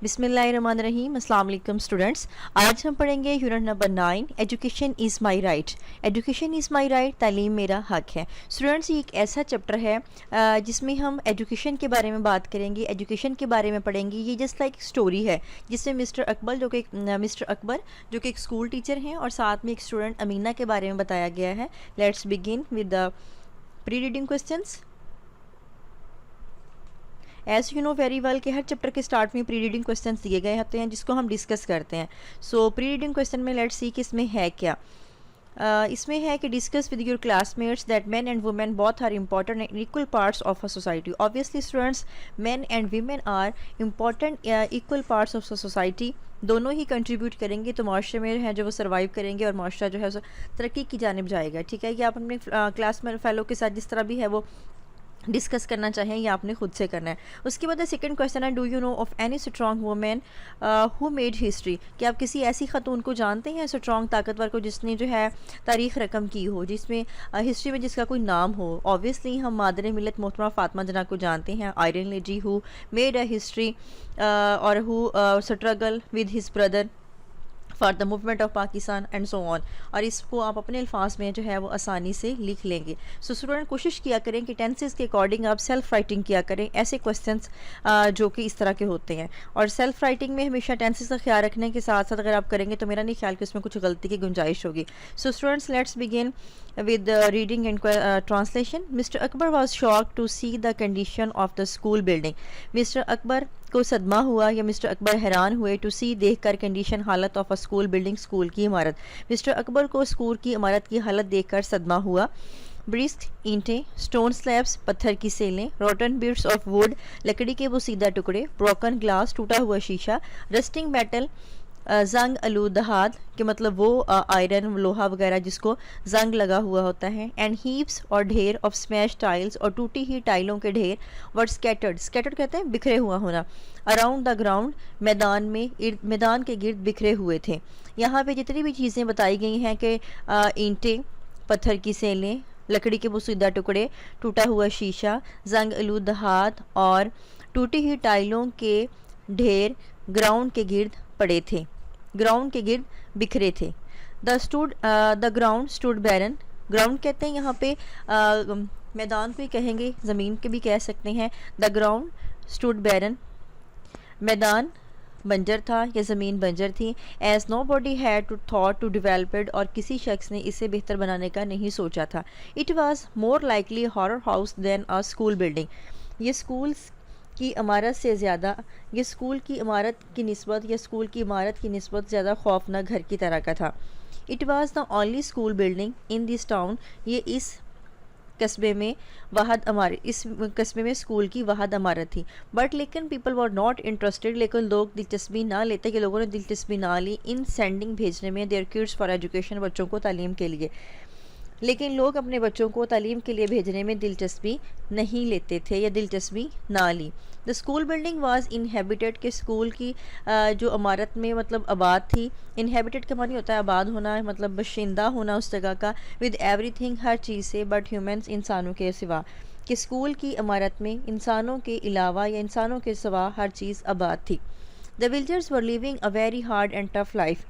बिस्मिल्लाहिर्रहमानिर्रहीम। अस्सलाम वालेकुम स्टूडेंट्स। आज हम पढ़ेंगे unit number 9, education is my right. Education is my right, तालीम मेरा हक है। स्टूडेंट्स, ये एक ऐसा चैप्टर है जिसमें हम एजुकेशन के बारे में बात करेंगे, एजुकेशन के बारे में पढ़ेंगे। ये जस्ट लाइक स्टोरी है जिसमें मिस्टर अकबर जो कि एक स्कूल टीचर हैं और साथ में एक स्टूडेंट अमीना के बारे में बताया गया है। Let's begin with the pre reading questions. As you know very well कि हर चैप्टर के स्टार्ट में प्री रीडिंग क्वेश्चन दिए गए होते हैं जिसको हम डिस्कस करते हैं। सो प्री रीडिंग क्वेश्चन में लेट्स सी कि इसमें है क्या। इसमें है कि discuss with your classmates that man and women both are important and equal parts of a society. Obviously students, man and women are important equal parts of society. दोनों ही कंट्रीब्यूट करेंगे तो माशरे में है जो वो सर्वाइव करेंगे और माशरा जो है वो तरक्की की जानिब जाएगा। ठीक है, ये आप अपने क्लास में फेलो के साथ जिस तरह भी है वो डिस्कस करना चाहें या आपने खुद से करना है। उसके बाद सेकंड क्वेश्चन है, do you know of any strong women who made history. कि आप किसी ऐसी खातून को जानते हैं स्ट्रॉन्ग ताकतवर को जिसने जो है तारीख रकम की हो, जिसमें हिस्ट्री में जिसका कोई नाम हो। ऑब्वियसली हम मादर मिलत मोहतरमा फातिमा जना को जानते हैं, iron lady who made a history और who struggle with his brother for the movement of Pakistan and so on. और इसको आप अपने अल्फाज में जो है वो आसानी से लिख लेंगे। सो स्टूडेंट कोशिश किया करें कि टेंसेस के अकॉर्डिंग आप सेल्फ राइटिंग किया करें ऐसे क्वेश्चंस जो कि इस तरह के होते हैं। और सेल्फ राइटिंग में हमेशा टेंसेस का ख्याल रखने के साथ साथ अगर आप करेंगे तो मेरा नहीं ख्याल कि उसमें कुछ गलती की गुंजाइश होगी। So students, let's begin with reading and translation. Mr. Akbar was shocked to see the condition of the school building. Mr. Akbar को सदमा हुआ या मिस्टर अकबर हैरान हुए टू सी देखकर कंडीशन हालत of a school building, school की इमारत। मिस्टर अकबर को स्कूल की इमारत की हालत देखकर सदमा हुआ। ब्रिस्क ईंटें, स्टोन स्लैब्स पत्थर की सेलें, रोटन बिट्स ऑफ वुड लकड़ी के वो सीधा टुकड़े, ब्रोकन ग्लास टूटा हुआ शीशा, रस्टिंग मेटल जंग आलूदहाद के मतलब वो आयरन लोहा वगैरह जिसको जंग लगा हुआ होता है। एंड हीप्स और ढेर ऑफ स्मैश टाइल्स और टूटी हुई टाइलों के ढेर। वर्ड स्कैटर्ड कहते हैं बिखरे हुआ होना। अराउंड द ग्राउंड मैदान के गिर्द बिखरे हुए थे। यहाँ पे जितनी भी चीज़ें बताई गई हैं कि ईंटें, पत्थर की सेलें, लकड़ी के बोसीदा टुकड़े, टूटा हुआ शीशा, जंग आलूदहाद और टूटी हुई टाइलों के ढेर ग्राउंड के गिर्द पड़े थे, ग्राउंड के गिर्द बिखरे थे। The ground stood barren. Ground कहते हैं यहाँ पे मैदान को ही कहेंगे, ज़मीन के भी कह सकते हैं। द ग्राउंड स्टूड बैरन, मैदान बंजर था या ज़मीन बंजर थी। As nobody had to thought to develop it, और किसी शख्स ने इसे बेहतर बनाने का नहीं सोचा था। It was more likely horror house than a school building. ये स्कूल की इमारत से ज़्यादा, ये स्कूल की इमारत की निस्बत या स्कूल की इमारत की निस्बत ज़्यादा खौफनाक घर की तरह का था। It was the only school building in this town. ये इस कस्बे में स्कूल की वाहद इमारत थी। बट लेकिन पीपल वर नॉट इंटरेस्टेड, लेकिन लोग दिलचस्पी ना लेते कि लोगों ने दिलचस्पी ना ली इन सेंडिंग भेजने में देयर किड्स फॉर एजुकेशन, बच्चों को तालीम के लिए। लेकिन लोग अपने बच्चों को तालीम के लिए भेजने में दिलचस्पी नहीं लेते थे या दिलचस्पी ना ली। The school building was inhabited, के स्कूल की जो इमारत में मतलब आबाद थी। इनहेबिटेड का मानी होता है आबाद होना, मतलब बशिंदा होना उस जगह का। विद एवरीथिंग, हर चीज़ से, बट ह्यूमंस, इंसानों के सिवा। कि स्कूल की इमारत में इंसानों के अलावा या इंसानों के सिवा हर चीज़ आबाद थी। The villagers were living a very hard and tough life.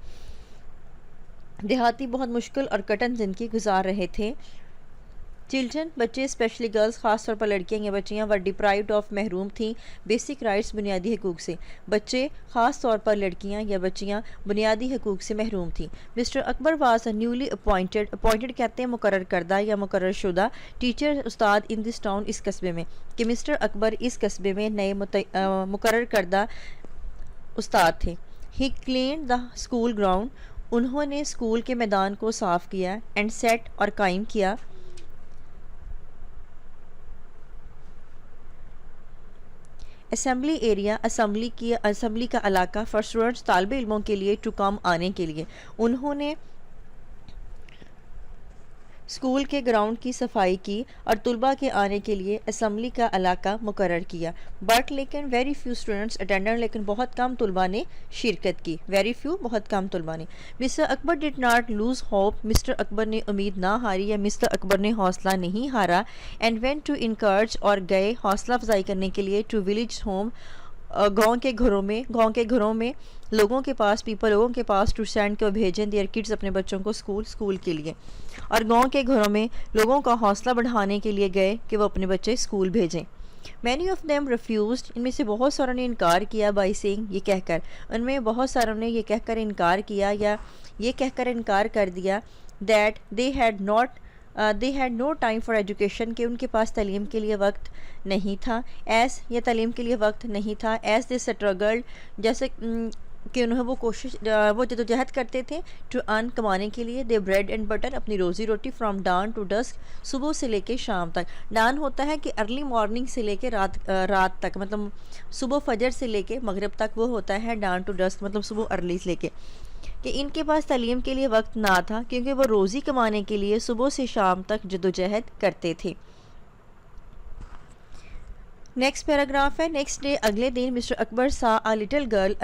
देहाती बहुत मुश्किल और कठिन ज़िंदगी गुजार रहे थे। चिल्ड्रन, बच्चे, स्पेशली गर्ल्स, ख़ास तौर पर लड़कियां या बच्चियां, वर डिप्राइव्ड ऑफ, महरूम थीं बेसिक राइट्स, बुनियादी हकूक़ से। बच्चे, ख़ास तौर पर लड़कियां या बच्चियां, बुनियादी हकूक़ से महरूम थीं। Mister Akbar was newly appointed कहते हैं मुकर्रर करदा या मुकर्रर शुदा, teacher Ustad in this town, इस कस्बे में। कि मिस्टर अकबर इस कस्बे में नए मुकर्रर करदा उस्ताद थे। ही क्लीन द स्कूल ग्राउंड, उन्होंने स्कूल के मैदान को साफ़ किया। एंड सेट, और कायम किया। असेंबली एरिया, असेंबली का इलाका फॉर स्टूडेंट्स, तालिब इल्मों के लिए, टू कम, आने के लिए। उन्होंने स्कूल के ग्राउंड की सफाई की और तुलबा के आने के लिए असेंबली का इलाका मुकर्रर किया। बट लेकिन वेरी फ्यू स्टूडेंट्स अटेंडेड, लेकिन बहुत कम तुलबा ने शिरकत की। वेरी फ्यू, बहुत कम तुलबा ने। Mister Akbar did not lose hope, mister Akbar ने उम्मीद ना हारी या मिस्टर अकबर ने हौसला नहीं हारा। एंड वेंट टू इनकरेज, और गए हौसला अफजाई करने के लिए, टू विलेज होम, गांव के घरों में लोगों के पास लोगों के पास टू सेंड के भेजें देयर किड्स अपने बच्चों को स्कूल के लिए। और गांव के घरों में लोगों का हौसला बढ़ाने के लिए गए कि वो अपने बच्चे स्कूल भेजें। मैनी ऑफ देम रिफ्यूज्ड, इनमें से बहुत सारों ने इनकार किया, बाई सेइंग, ये कहकर, उनमें बहुत सारों ने ये कहकर इनकार किया या ये कहकर इनकार कर दिया that they had no time for education, कि उनके पास तालीम के लिए वक्त नहीं था। एस या तालीम के लिए वक्त नहीं था। एस दे स्ट्रगल्ड, जैसे कि उन्हें वो जदोजहद करते थे टू अर्न, कमाने के लिए, दे ब्रेड एंड बटर, अपनी रोज़ी रोटी, फ्रॉम डान टू डस्क, सुबह से लेके शाम तक। डान होता है कि अर्ली मॉर्निंग से लेके रात तक, मतलब सुबह फजर से लेके मगरिब तक, वो होता है डान टू डस्क, मतलब सुबह अर्ली से लेके। कि इनके पास तालीम के लिए वक्त ना था क्योंकि वो रोज़ी कमाने के लिए सुबह से शाम तक जदोजहद करते थे। नेक्स्ट पैराग्राफ है। नेक्स्ट डे, अगले दिन, मिस्टर अकबर सा a little girl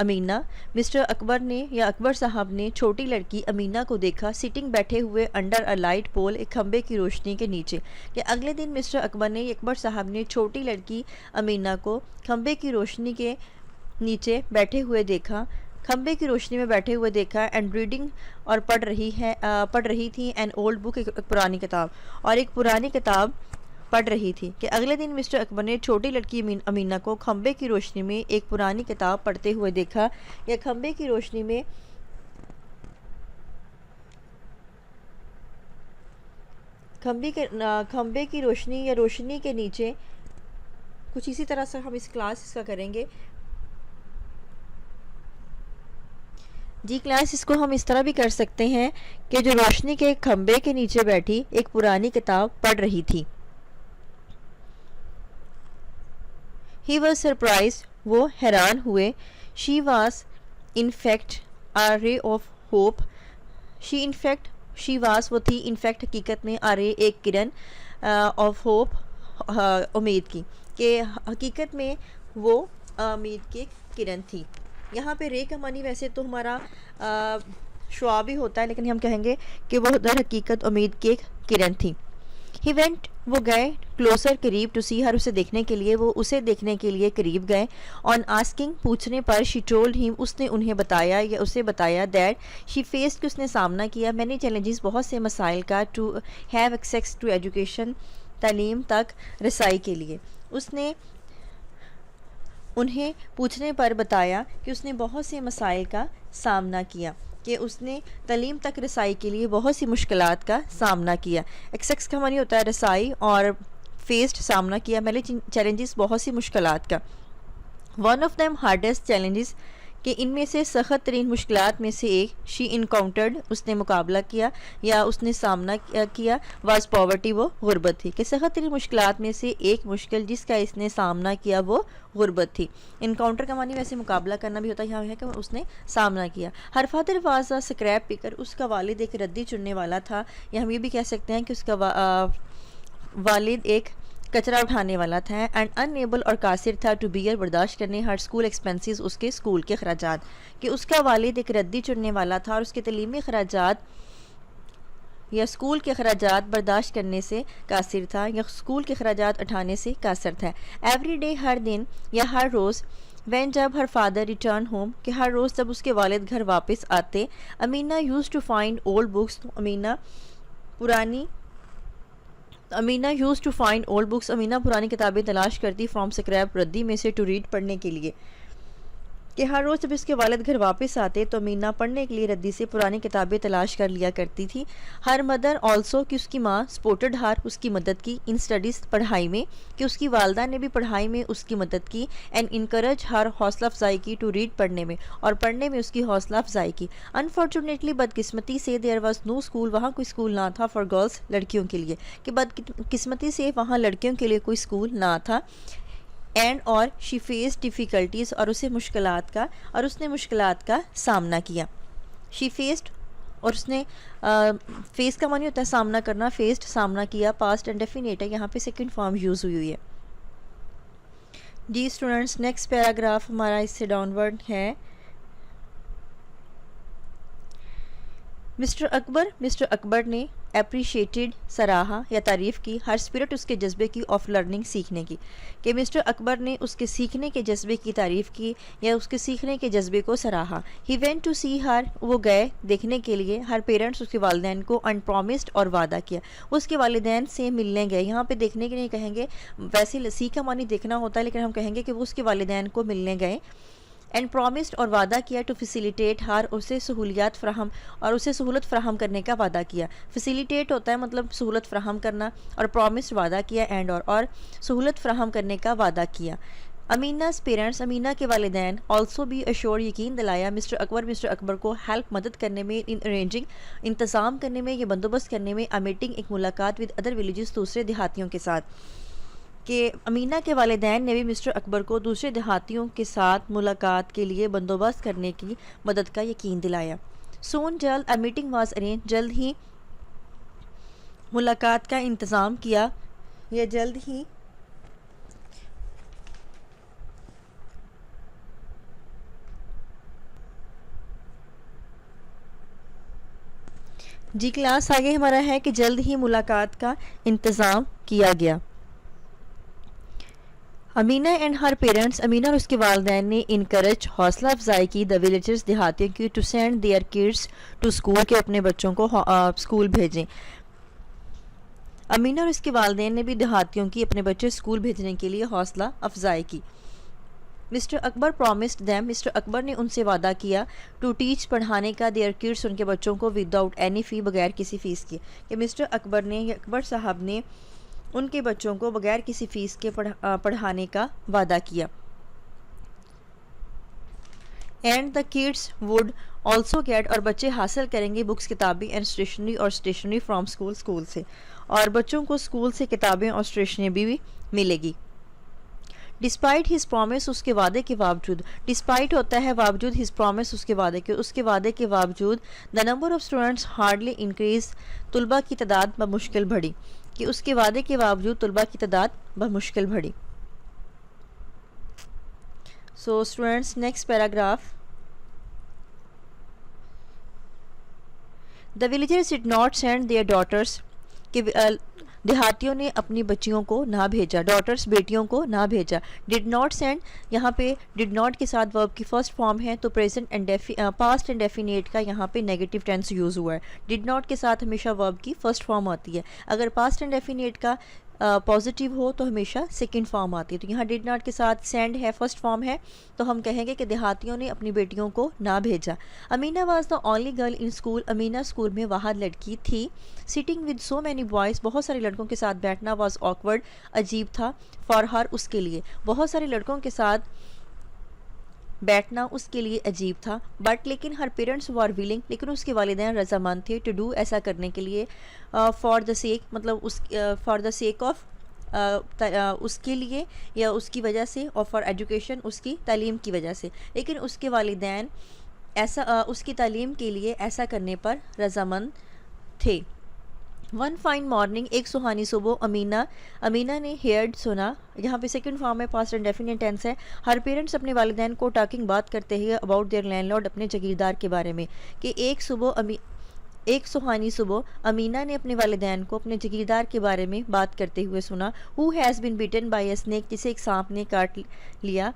Amina, mister Akbar ने या अकबर साहब ने छोटी लड़की अमीना को देखा, सिटिंग बैठे हुए अंडर अ लाइट पोल, एक खंबे की रोशनी के नीचे। कि अगले दिन मिस्टर अकबर ने अकबर साहब ने छोटी लड़की अमीना को खंबे की रोशनी के नीचे बैठे हुए देखा, खंबे की रोशनी में बैठे हुए देखा, एंड रीडिंग, और पढ़ रही थी, एन ओल्ड बुक, एक पुरानी किताब, और एक पुरानी किताब पढ़ रही थी। कि अगले दिन मिस्टर अकबर ने छोटी लड़की अमीना को खंबे की रोशनी में एक पुरानी किताब पढ़ते हुए देखा, या खंबे की रोशनी में खंबे की रोशनी या रोशनी के नीचे, कुछ इसी तरह से हम इस क्लास इसका करेंगे जी। क्लास इसको हम इस तरह भी कर सकते हैं कि जो रोशनी के खंबे के नीचे बैठी एक पुरानी किताब पढ़ रही थी। ही वॉज सरप्राइज, वो हैरान हुए। She was in fact a ray of hope, she was, वो थी, इनफैक्ट हकीकत में, अरे, एक किरण, ऑफ होप, उम्मीद की, कि हकीकत में वो उम्मीद की किरण थी। यहाँ पे रे का मानी वैसे तो हमारा शुआ भी होता है, लेकिन हम कहेंगे कि वो दर हकीकत उम्मीद की एक किरण थी। ही वेंट, वो गए, क्लोजर, करीब, टू सी हर, उसे देखने के लिए, वो उसे देखने के लिए करीब गए। ऑन आस्किंग, पूछने पर, शी टोल्ड हिम, उसने उन्हें बताया या उसे बताया, दैट शी फेस्ड, कि उसने सामना किया, मैनी चैलेंजेस, बहुत से मसाइल का, to have access to education, तालीम तक रसाई के लिए। उसने उन्हें पूछने पर बताया कि उसने बहुत से मसाइल का सामना किया, कि उसने तालीम तक रसाई के लिए बहुत सी मुश्किलात का सामना किया। एक्सेस का मानी होता है रसाई, और फेस्ड, सामना किया, मैंने चैलेंजेस, बहुत सी मुश्किलात का। One of them hardest challenges, कि इनमें से सख्त तरीन मुश्किलात में से एक, शी इनकाउंटर्ड, उसने मुकाबला किया या उसने सामना किया, वाज पॉवर्टी, वो गुर्बत थी। कि सख्त तरीन मुश्किलात में से एक मुश्किल जिसका इसने सामना किया वो गुर्बत थी। इनकाउंटर का मानी वैसे मुकाबला करना भी होता है, यहाँ है कि उसने सामना किया। Her father was a scrap picker, उसका वालिद एक रद्दी चुनने वाला था, या हम ये भी कह सकते हैं कि उसका वालिद एक कचरा उठाने वाला था। एंड अनएबल, और कासिर था, टू बियर, बर्दाश्त करने, हर स्कूल एक्सपेंसेस, उसके स्कूल के अखराजात। कि उसका वालिद एक रद्दी चुनने वाला था और उसके तलीमी अखराजात या स्कूल के अखराजात बर्दाश्त करने से कासिर था, या स्कूल के अखराजात उठाने से कासिर था। एवरी डे, हर दिन या हर रोज़, वैन, जब, हर फादर रिटर्न होम, कि हर रोज़ जब उसके वालिद घर वापस आते, Amina used to find old books, Amina used to find old books, Amina पुरानी किताबें तलाश करती, फ्रॉम स्क्रैप, रद्दी में से, टू रीड, पढ़ने के लिए। कि हर रोज़ जब इसके वालिद घर वापस आते तो अमीना पढ़ने के लिए रद्दी से पुरानी किताबें तलाश कर लिया करती थी। हर मदर ऑल्सो, कि उसकी माँ, सपोर्टेड हर, उसकी मदद की, इन स्टडीज़, पढ़ाई में, कि उसकी वालदा ने भी पढ़ाई में उसकी मदद की, एंड इनकरेज हर, हौसला अफजाई की, टू रीड, पढ़ने में, और पढ़ने में उसकी हौसला अफजाई की। अनफॉर्चुनेटली, बदकिस्मती से, देयर वॉज नो स्कूल, वहाँ कोई स्कूल ना था, फॉर गर्ल्स, लड़कियों के लिए। कि बदकिस्मती से वहाँ लड़कियों के लिए कोई स्कूल ना था। एंड, और, शी फेस डिफ़िकल्टीज़, और उसने मुश्किलात का सामना किया। शी फेस्ड, और उसने फेस का मानी होता है सामना करना, फेस्ड, सामना किया, पास्ट इंडेफिनिट है, यहाँ पे सेकंड फॉर्म यूज़ हुई है। जी स्टूडेंट्स, नेक्स्ट पैराग्राफ हमारा इससे डाउनवर्ड है। मिस्टर अकबर ने अप्रिशिएटेड सराहा या तारीफ़ की हर स्पिरिट उसके जज्बे की ऑफ लर्निंग सीखने की, कि मिस्टर अकबर ने उसके सीखने के जज्बे की तारीफ़ की या उसके सीखने के जज्बे को सराहा। ही वेंट टू सी हर, वो गए देखने के लिए, हर पेरेंट्स उसके वालिदैन को अनप्रॉमिस्ड और वादा किया, उसके वालिदैन से मिलने गए। यहाँ पे देखने के लिए कहेंगे, वैसे सी का मानी देखना होता है, लेकिन हम कहेंगे कि वो उसके वालिदैन को मिलने गए। एंड प्रॉमिस्ड और वादा किया टू फैसिलिटेट हर, उसे सहूलियात फ्राहम और उसे सहूलत फ्राहम करने का वादा किया। फैसिलिटेट होता है मतलब सहूलत फ्राहम करना, और प्रॉमिस्ड वादा किया, एंड और सहूलत फ्राहम करने का वादा किया। अमीना's पेरेंट्स, अमीना के वालिदैन ऑल्सो भी अश्योर, यकीन दिलाया मिस्टर अकबर को हेल्प मदद करने में, इन अरेंजिंग इंतज़ाम करने में, ये बंदोबस्त करने में, अ मीटिंग एक मुलाकात विद अदर विलेजेस दूसरे देहातियों के साथ, कि अमीना के वालिदैन ने भी मिस्टर अकबर को दूसरे देहातियों के साथ मुलाकात के लिए बंदोबस्त करने की मदद का यकीन दिलाया। सोन जल्द अ मीटिंग वाज अरेंज, जल्द ही मुलाकात का इंतज़ाम किया, या जल्द ही जी क्लास आगे हमारा है कि जल्द ही मुलाकात का इंतज़ाम किया गया। Amina and her parents, Amina और उसके वालिदैन ने इनकरेज, हौसला अफजाई की द विलेजर्स, देहातियों की, to send their kids to school, के अपने बच्चों को स्कूल भेजें। अमीना और उसके वालिदैन ने भी देहातियों की अपने बच्चे स्कूल भेजने के लिए हौसला अफजाई की। Mister Akbar promised them, mister Akbar ने उनसे वादा किया, टू टीच, पढ़ाने का, देयर किड्स, उनके बच्चों को, विदाउट एनी फ़ी, बगैर किसी फ़ीस के, कि मिस्टर अकबर ने या अकबर साहब ने उनके बच्चों को बगैर किसी फ़ीस के पढ़ाने का वादा किया। And the kids would also get, और बच्चे हासिल करेंगे, बुक्स, किताबें, एंड स्टेशनरी, और स्टेशनरी फ्राम स्कूल, स्कूल से, और बच्चों को स्कूल से किताबें और स्टेशनरी भी मिलेगी। डिस्पाइट हिज प्रॉमिस, उसके वादे के बावजूद, डिस्पाइट होता है बावजूद, हिज प्रॉमिस उसके वादे के बावजूद, the number of students hardly increase, तुलबा की तादाद बमुश्किल बढ़ी, कि उसके वादे के बावजूद तुलबा की तादाद बमुश्किल बढ़ी। So students, next paragraph, the villagers did not send their daughters, कि देहातियों ने अपनी बच्चियों को ना भेजा, डॉटर्स बेटियों को ना भेजा। डिड नॉट सेंड, यहाँ पे डिड नॉट के साथ वर्ब की फर्स्ट फॉर्म है, तो present and past and definite का यहाँ पे नेगेटिव टेंस यूज़ हुआ है। डिड नॉट के साथ हमेशा वर्ब की फर्स्ट फॉर्म आती है, अगर पास्ट एंड डेफिनेट का पॉजिटिव हो तो हमेशा सेकंड फॉर्म आती है। तो यहाँ डिड नॉट के साथ सेंड है, फर्स्ट फॉर्म है, तो हम कहेंगे कि देहातियों ने अपनी बेटियों को ना भेजा। Amina was the only girl in school, Amina school में वहाँ लड़की थी। Sitting with so many boys, बहुत सारे लड़कों के साथ बैठना, वाज ऑकवर्ड, अजीब था, फॉर हर, उसके लिए, बहुत सारे लड़कों के साथ बैठना उसके लिए अजीब था। बट लेकिन हर पेरेंट्स वर विलिंग, लेकिन उसके वालिदैन रजामंद थे, टू डू, ऐसा करने के लिए, फॉर द सेक, मतलब उस फॉर द सेक ऑफ, उसके लिए या उसकी वजह से, और फॉर एजुकेशन, उसकी तालीम की वजह से, लेकिन उसके वालिदैन ऐसा उसकी तालीम के लिए ऐसा करने पर रजामंद थे। वन फाइन मॉर्निंग, एक सुहानी सुबह, अमीना ने हेयर्ड, सुना, यहाँ पे सेकंड फॉर्म में पास्ट एंड डेफिनेट टेंस है। हर पेरेंट्स अपने वालिदैन को टॉकिंग, बात करते हैं, अबाउट देयर लैंडलॉर्ड, अपने जागीरदार के बारे में, कि एक सुहानी सुबह अमीना ने अपने वालिदैन को अपने जागीरदार के बारे में बात करते हुए सुना। Who has been bitten by a snake, जिसे एक सांप ने काट लिया।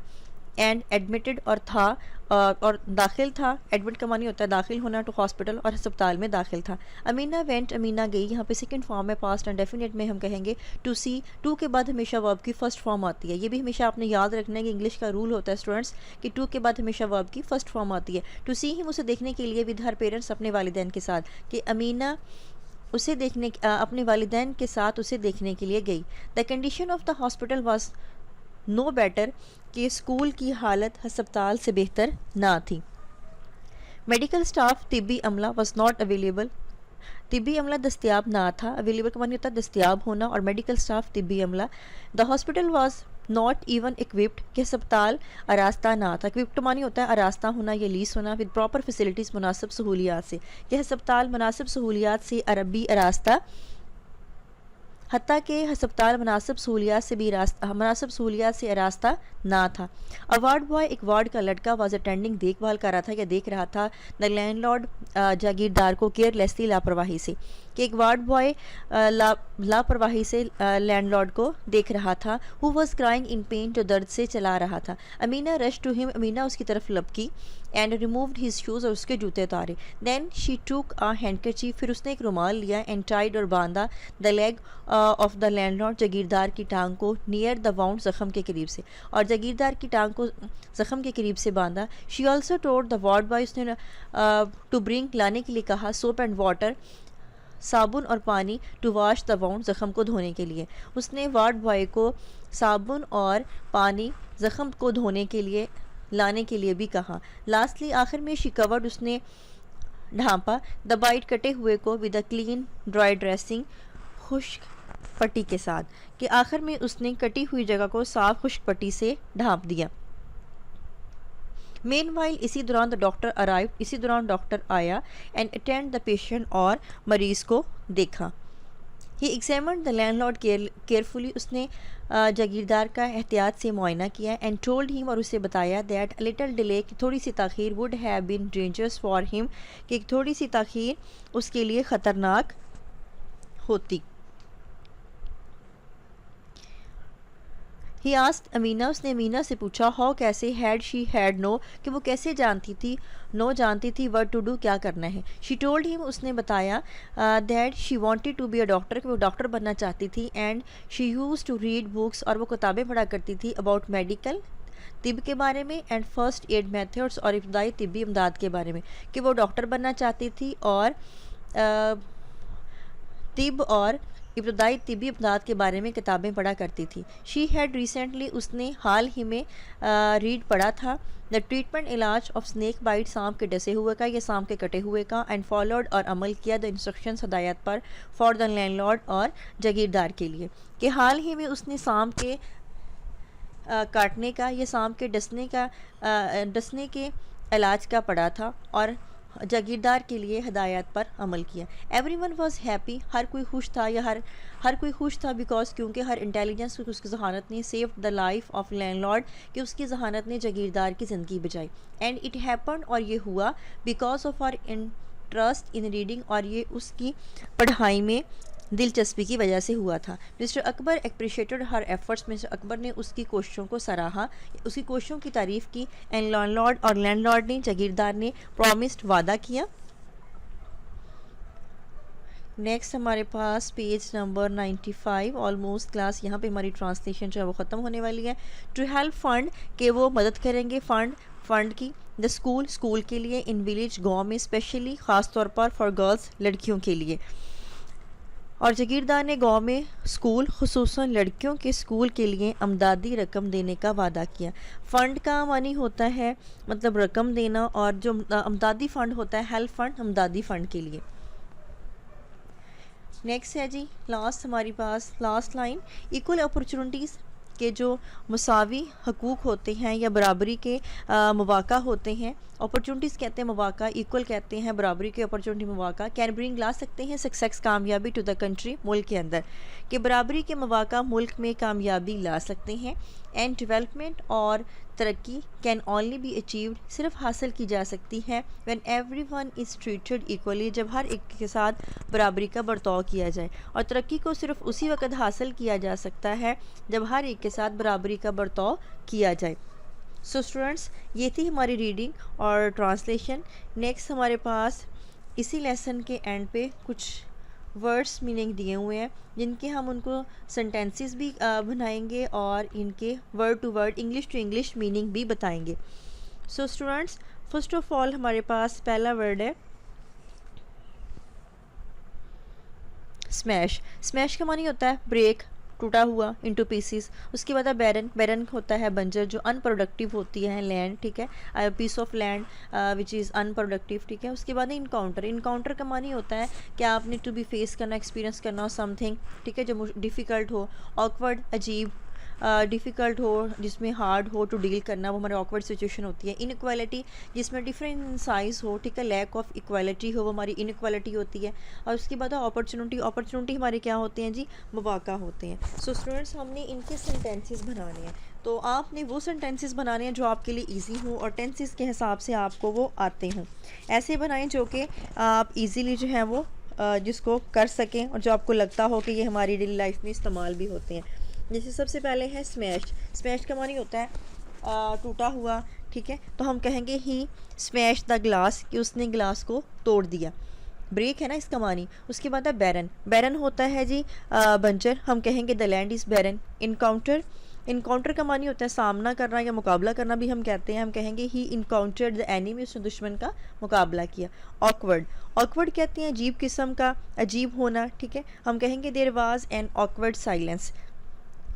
एंड एडमिटेड, और था, और दाखिल था, एडमिट का मानी होता है दाखिल होना, टू हॉस्पिटल, और अस्पताल में दाखिल था। अमीना वेंट, अमीना गई, यहाँ पे सेकंड फॉर्म है, पास्ट एंड डेफिनेट में हम कहेंगे टू सी, टू के बाद हमेशा वर्ब की फर्स्ट फॉर्म आती है। ये भी हमेशा आपने याद रखना है कि इंग्लिश का रूल होता है स्टूडेंट्स कि टू के बाद हमेशा वर्ब की फर्स्ट फॉर्म आती है। टू सी ही, उसे देखने के लिए, विद हर पेरेंट्स, अपने वालिदैन के साथ, कि अमीना उसे देखने अपने वालिदैन के साथ उसे देखने के लिए गई। The condition of the hospital was no better, कि स्कूल की हालत अस्पताल से बेहतर ना थी। मेडिकल स्टाफ, तिब्बी अमला, वॉज नॉट अवेलेबल, तिब्बी अमला दस्तियाब ना था, अवेलेबल का मानी होता है दस्तियाब होना, और मेडिकल स्टाफ तिब्बी अमला। The hospital was not even equipped, कि अस्पताल आरास्ता ना था, इक्विप्ड मानी होता है आरास्ता होना या लीस होना, विद प्रॉपर फैसिलिटीज़, मुनासिब सहूलियात से, कि अस्पताल मुनासिब सहूलियात से, अरबी आरास्ता हत्ता कि हस्पताल मुनासिब सहूलियात से रास्ता ना था। अ वार्ड बॉय, एक वार्ड का लड़का, वॉज अटेंडिंग, देखभाल कर रहा था या देख रहा था, द लैंडलॉर्ड, जागीरदार को, केयरलेसली, लापरवाही से, कि एक वार्ड बॉय लापरवाही से लैंडलॉर्ड को देख रहा था। Who was crying in pain, जो दर्द से चला रहा था। Amina rush to him, Amina उसकी तरफ लपकी, एंड रिमूव्ड हिज शूज़, और उसके जूते उतारे। देन शी टूक अ हैंडकरचीफ, फिर उसने एक रुमाल लिया, एंड टाइड, और बांधा, the leg of the landlord, जागीरदार की टांग को, नियर द वाउंड, जख्म के करीब से, और जागीरदार की टांग को जख्म के करीब से बांधा। She also told the ward boy, उसने टू ब्रिंग, लाने के लिए कहा, सोप एंड वाटर, साबुन और पानी, टू वॉश द वाउंड, ज़ख़म को धोने के लिए। उसने वार्ड बॉय को साबुन और पानी ज़ख़म को धोने के लिए लाने के लिए भी कहा। लास्टली, आखिर में, शी कवर्ड, उसने ढांपा, द बाइट, कटे हुए को, with a clean dry dressing, खुश्क पट्टी के साथ, कि आखिर में उसने कटी हुई जगह को साफ खुश्क पट्टी से ढांप दिया। मेनवाइल, इसी दौरान, द डॉक्टर अराइव, इसी दौरान डॉक्टर आया, एंड अटेंड द पेशेंट, और मरीज़ को देखा। ही एग्जामिन्ड द लैंडलॉर्ड केयरफुली, उसने जागीरदार का एहतियात से मुआयना किया, एंड टोल्ड हिम, और उसे बताया, दैट अ लिटल डिले, कि थोड़ी सी ताख़ीर, would have been dangerous for him, कि थोड़ी सी ताख़ीर उसके लिए ख़तरनाक होती। ही आस्क्ड अमीना, उसने अमीना से पूछा, हाउ, कैसे, हैड शी हैड नो, कि वो कैसे जानती थी, नो जानती थी, व्हाट टू डू, क्या करना है। शी टोल्ड हिम, उसने बताया, that she wanted to be a doctor, कि वो डॉक्टर बनना चाहती थी, and she used to read books, और वो किताबें पढ़ा करती थी, अबाउट मेडिकल, तिब के बारे में, एंड फर्स्ट एड मेथड्स, और इब्तदाई तिब्बी इमदाद के बारे में, कि वो डॉक्टर बनना चाहती थी, और तिब और इब्तदाई तिब्बी इमदाद के बारे में किताबें पढ़ा करती थी। शी हैड रिसेंटली, उसने हाल ही में रीड पढ़ा था, द ट्रीटमेंट, इलाज, ऑफ स्नेक बाइट, सांप के डसे हुए का या सांप के कटे हुए का, एंड फॉलोड, और अमल किया, द इंस्ट्रक्शंस, हदायत पर, फॉर द लैंडलॉर्ड, और जागीरदार के लिए, कि हाल ही में उसने सांप के काटने का या सांप के डसने के इलाज का पढ़ा था, और जागीरदार के लिए हदायत पर अमल किया। एवरीवन वाज हैप्पी, हर कोई खुश था, या हर कोई खुश था, बिकॉज, क्योंकि हर इंटेलिजेंस, उसकी जहानत ने, saved the life of landlord, कि उसकी जहानत ने जागीरदार की ज़िंदगी बचाई। एंड इट हैपन्ड, और ये हुआ, because of our interest in reading, और ये उसकी पढ़ाई में दिलचस्पी की वजह से हुआ था। मिस्टर अकबर एप्रिशिएटेड हर एफर्ट्स, मिस्टर अकबर ने उसकी कोशिशों को सराहा, उसकी कोशिशों की तारीफ़ की। एंड लैंडलॉर्ड, और लैंडलॉर्ड ने, जागीरदार ने, प्रॉमिस्ड, वादा किया। नेक्स्ट हमारे पास पेज नंबर 95, ऑलमोस्ट क्लास यहाँ पे हमारी ट्रांसलेशन जो है वो ख़त्म होने वाली है। टू हेल्प फंड, के वो मदद करेंगे, फंड की, द स्कूल के लिए, इन विलेज, गाँव में, स्पेशली, ख़ास तौर पर, फॉर गर्ल्स, लड़कियों के लिए। और जागीरदार ने गांव में स्कूल, खुसूसन लड़कियों के स्कूल के लिए, अमदादी रकम देने का वादा किया। फ़ंड का मानी होता है मतलब रकम देना, और जो अमदादी फ़ंड होता है, हेल्प फंड, अमदादी फ़ंड के लिए। नेक्स्ट है जी, लास्ट हमारी पास लास्ट लाइन, इक्वल अपॉर्चुनिटीज़, के जो मुसावी हकूक़ होते हैं या बराबरी के मौक़ा होते हैं। अपॉर्चुनिटीज़ कहते हैं मौक़ा, इक्वल कहते हैं बराबरी के, अपॉर्चुनिटी मौक़ा। कैन ब्रिंग, ला सकते हैं, सक्सेस, कामयाबी, टू द कंट्री, मुल्क के अंदर, कि बराबरी के मौक़ा मुल्क में कामयाबी ला सकते हैं। एंड डेवलपमेंट, और तरक्की, कैन ओनली बी अचीव्ड, सिर्फ हासिल की जा सकती है, when everyone is treated equally, जब हर एक के साथ बराबरी का बर्ताव किया जाए। और तरक्की को सिर्फ उसी वक्त हासिल किया जा सकता है जब हर एक के साथ बराबरी का बर्ताव किया जाए। सो स्टूडेंट्स, ये थी हमारी रीडिंग और ट्रांसलेशन। नेक्स्ट हमारे पास इसी लेसन के एंड पे कुछ वर्ड्स मीनिंग दिए हुए हैं, जिनके हम उनको सेंटेंसेस भी बनाएंगे, और इनके word to word, English to English meaning भी बताएंगे। So students, first of all हमारे पास पहला वर्ड है स्मैश। स्मैश का मानी होता है ब्रेक, टूटा हुआ, इनटू पीसीस। उसके बाद बैरन, बैरन होता है बंजर, जो अनप्रोडक्टिव होती है लैंड, ठीक है, piece of land which is unproductive, ठीक है। उसके बाद इनकाउंटर, इनकाउंटर का मानी होता है कि आपने टू बी फेस करना, एक्सपीरियंस करना समथिंग, ठीक है, जो डिफ़िकल्ट हो। ऑकवर्ड, अजीब, डिफ़िकल्ट हो, जिसमें हार्ड हो टू डील करना, वो हमारे ऑकवर्ड सिचुएशन होती है। इनइक्वालिटी जिसमें डिफरेंट साइज़ हो, ठीक है, लैक ऑफ इक्वालिटी हो, वो हमारी इनइक्वालिटी होती है। और उसके बाद अपॉर्चुनिटी हमारे क्या होते हैं जी, मौका होते हैं। सो स्टूडेंट्स, हमने इनके सेंटेंसेस बनाने हैं, तो आपने वो सेंटेंसेस बनाने हैं जो आपके लिए इजी हों और टेंसेस के हिसाब से आपको वो आते हों। ऐसे बनाएं जो कि आप इजीली जो है वो जिसको कर सकें और जो आपको लगता हो कि ये हमारी डेली लाइफ में इस्तेमाल भी होते हैं। जैसे सबसे पहले है स्मैश का मानी होता है टूटा हुआ, ठीक है, तो हम कहेंगे ही स्मैश द ग्लास, कि उसने ग्लास को तोड़ दिया। ब्रेक है ना इसका मानी। उसके बाद है बैरन होता है जी बंजर, हम कहेंगे the land is barren. Encounter का मानी होता है सामना करना या मुकाबला करना भी हम कहते हैं, हम कहेंगे ही इनकाउंटर्ड द एनिमी, उसने दुश्मन का मुकाबला किया। ऑकवर्ड कहते हैं अजीब किस्म का, अजीब होना, ठीक है, हम कहेंगे there was an awkward silence.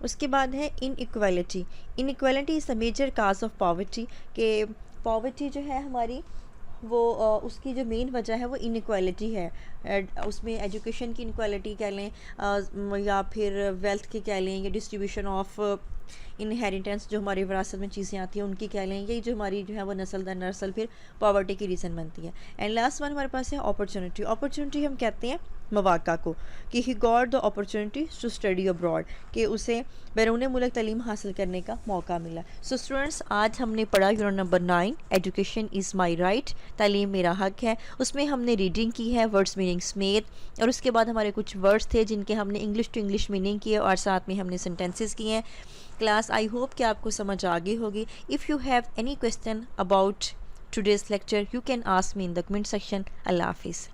उसके बाद है inequality is the major cause of poverty, कि पॉवर्टी जो है हमारी वो उसकी जो मेन वजह है वो इनइक्वालिटी है। उसमें एजुकेशन की इनइक्वालिटी कह लें, या फिर वेल्थ की कह लें, या डिस्ट्रीब्यूशन ऑफ इनहेरिटेंस जो हमारी विरासत में चीज़ें आती हैं उनकी कह लें, यही जो हमारी जो है वो नस्ल दर नस्ल फिर पॉवर्टी की रीज़न बनती है। एंड लास्ट वन हमारे पास है अपॉर्चुनिटी हम कहते हैं मौका को, कि he got the opportunity to study abroad, कि उसे बैरून मुल्क तालीम हासिल करने का मौका मिला। सो स्टूडेंट्स, आज हमने पढ़ा unit number 9 education is my right, तालीम मेरा हक है। उसमें हमने रीडिंग की है, वर्ड्स मीनिंग समेत, और उसके बाद हमारे कुछ वर्ड्स थे जिनके हमने इंग्लिश टू इंग्लिश मीनिंग किए और साथ में हमने सेंटेंसेस किए हैं। क्लास आई होप कि आपको समझ आ गई होगी। If you have any question about today's lecture, you can ask me in the comment section. Allah Hafiz.